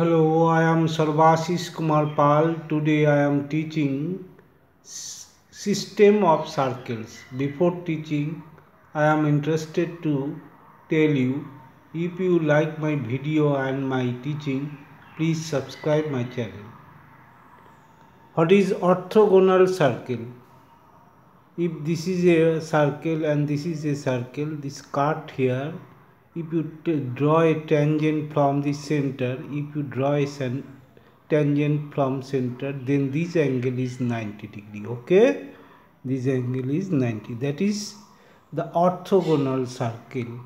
Hello, I am Sarvashish Kumar Pal. Today I am teaching system of circles. Before teaching, I am interested to tell you, if you like my video and my teaching, please subscribe my channel. What is orthogonal circle? If this is a circle and this is a circle, this cut here, if you draw a tangent from the center, if you draw a tangent from center, then this angle is 90 degree. Okay, this angle is 90. That is the orthogonal circle.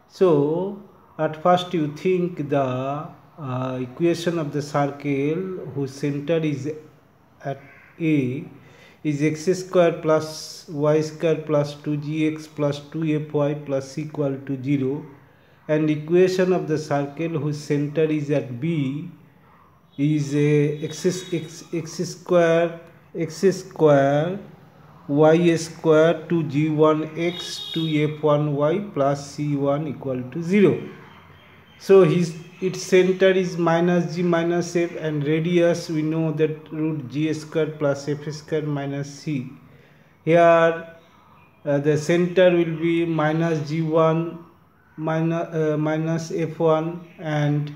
So at first you think the equation of the circle whose center is at A is x square plus y square plus 2gx plus 2fy plus equal to 0, and equation of the circle whose center is at B is a x square y square 2g1x 2f1y plus c1 equal to 0. So its center is minus g minus f, and radius we know that root g square plus f square minus c. Here the center will be minus g1 minus f1, and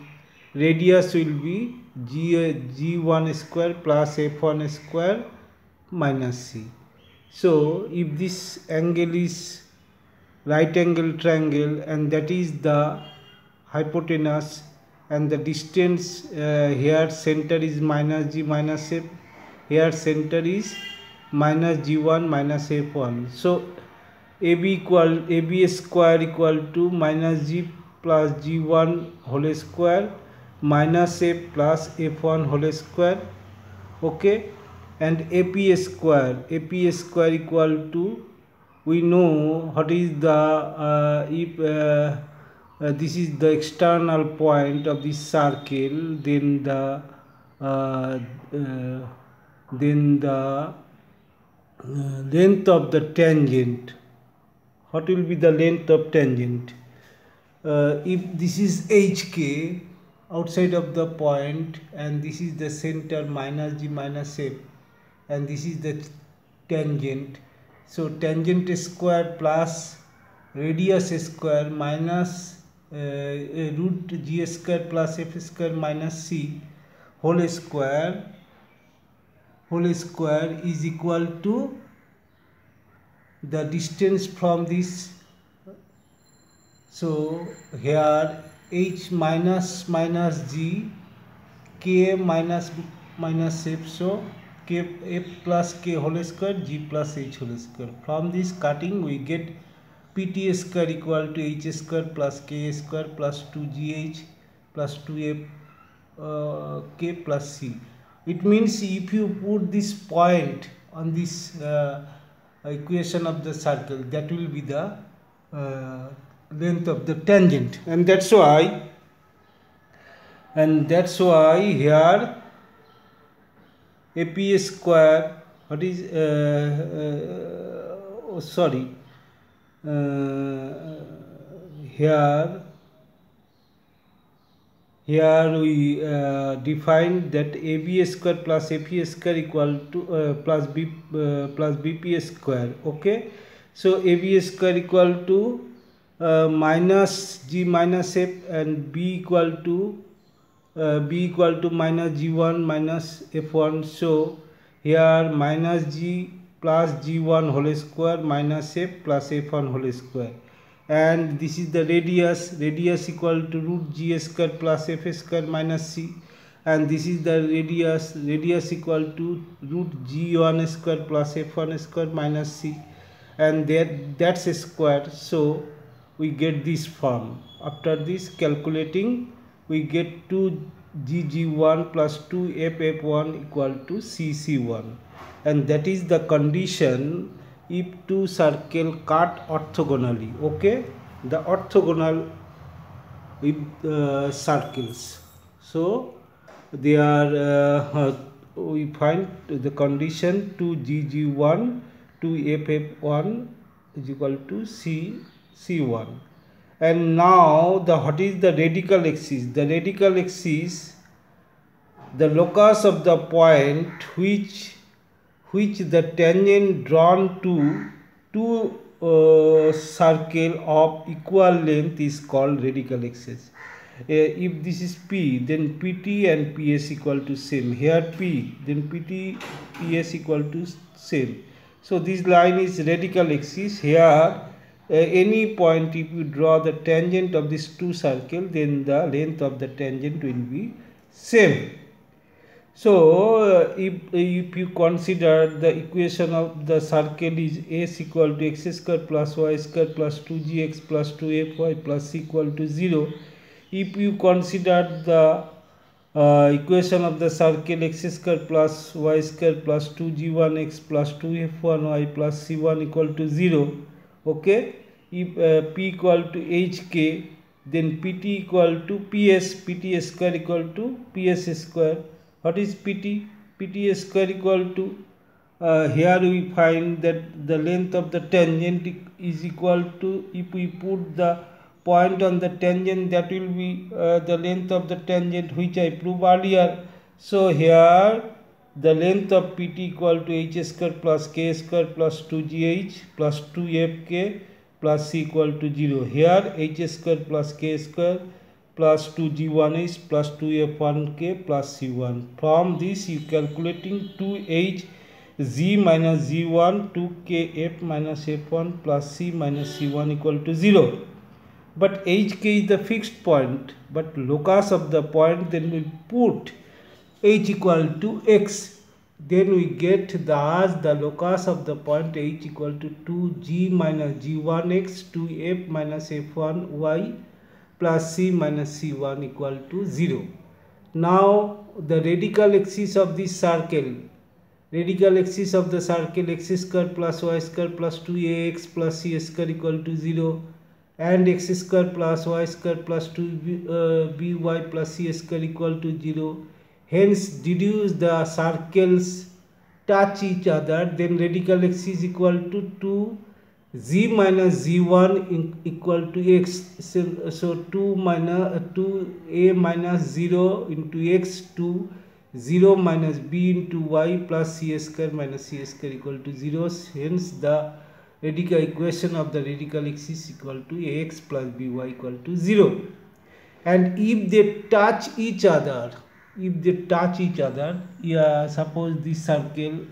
radius will be g1 square plus f1 square minus c. So if this angle is right angle triangle, and that is the hypotenuse, and the distance here center is minus g minus f, here center is minus g1 minus f1. So AB square equal to minus g plus g1 whole square minus f plus f1 whole square. Okay, and AP square equal to, we know what is the if this is the external point of this circle, then the length of the tangent. What will be the length of tangent? If this is HK outside of the point, and this is the center minus g minus f, and this is the tangent. So tangent square plus radius square minus root g square plus f square minus c whole square is equal to the distance from this. So here h minus g, k minus f, so k f plus k whole square, g plus h whole square. From this cutting we get pt square equal to h square plus k square plus 2gh plus 2f k plus c. It means if you put this point on this equation of the circle, that will be the length of the tangent, and that's why here AP square, what is here we define that AB square plus AP square equal to plus BP square. Okay, so AB square equal to minus g minus f, and B equal to minus g1 minus f1. So here minus g plus g1 whole square minus f plus f1 whole square, and this is the radius equal to root g square plus f square minus c, and this is the radius equal to root g1 square plus f1 square minus c, and that's a square. So we get this form. After this calculating, we get 2gg1 plus 2ff1 equal to cc1, and that is the condition if two circle cut orthogonally. Okay, the orthogonal with circles. So they are we find the condition 2gg1 2ff1 is equal to c1. And now what is the radical axis? The radical axis the locus of the point which the tangent drawn to two circle of equal length is called radical axis. If this is P, then PT and PS equal to same. Here P, then PT, PS equal to same. So this line is radical axis. Here any point, if you draw the tangent of these two circles, then the length of the tangent will be same. So if you consider the equation of the circle is S equal to x square plus y square plus 2gx plus 2fy plus c equal to 0. If you consider the equation of the circle x square plus y square plus 2g1x plus 2f1y plus c1 equal to 0, okay, if p equal to hk, then pt equal to ps, pt square equal to ps square. What is pt? pt square equal to, here we find that the length of the tangent is equal to, if we put the point on the tangent, that will be the length of the tangent which I proved earlier. So here the length of pt equal to h square plus k square plus 2gh plus 2fk plus c equal to 0. Here h square plus k square plus 2g1h plus 2f1k plus c1. From this you calculating 2h z minus z1 2kf minus f1 plus c minus c1 equal to 0. But hk is the fixed point, but locus of the point, then we put h equal to x, then we get the locus of the point h equal to 2g minus g1x 2f minus f1y plus c minus c1 equal to 0. Now the radical axis of this circle, radical axis of the circle x square plus y square plus 2ax plus c square equal to 0 and x square plus y square plus 2by plus c square equal to 0. Hence deduce the circles touch each other, then radical axis equal to 2z minus z1 equal to x. So 2a minus 0 into x, 0 minus b into y plus c square minus c square equal to 0. Hence the radical equation of the radical axis equal to ax plus by equal to 0. And if they touch each other, suppose this circle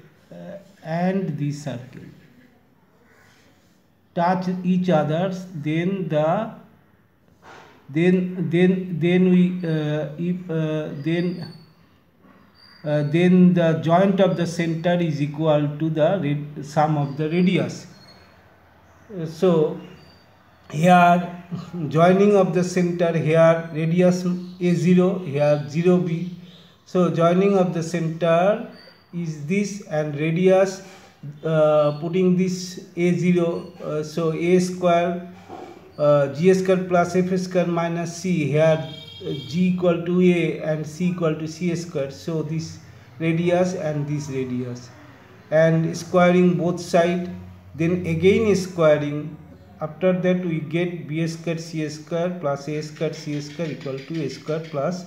and this circle touch each other, then the joint of the center is equal to the sum of the radius. So here joining of the center, here radius a0, here 0b. So joining of the center is this, and radius putting this a0, so a square g square plus f square minus c, here g equal to a and c equal to c square. So this radius and this radius, and squaring both sides, then again squaring. After that we get b square c square plus a square c square equal to a square plus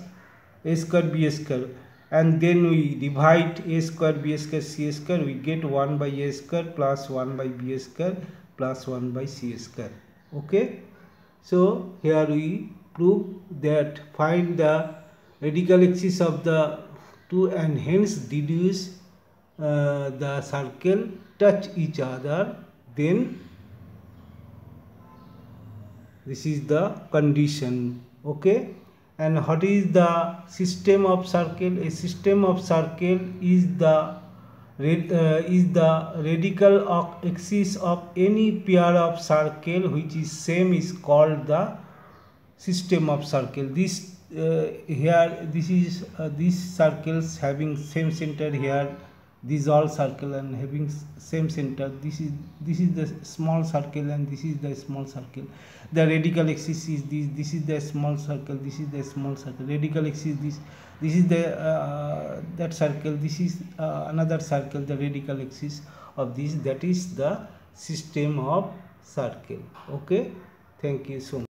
a square b square, and then we divide a square b square c square, we get 1 by a square plus 1 by b square plus 1 by c square. Okay, so here we prove that find the radical axis of the two and hence deduce the circle touch each other, then this is the condition. Okay, and what is the system of circle? A system of circle is the radical axis of any pair of circle which is same is called the system of circle. This here this is these circles having same center, here these all circle and having same center. This is the small circle and this is the small circle. The radical axis is this is the small circle, this is the small circle. Radical axis this is the that circle, this is another circle. The radical axis of this, that is the system of circle. Okay, thank you so much.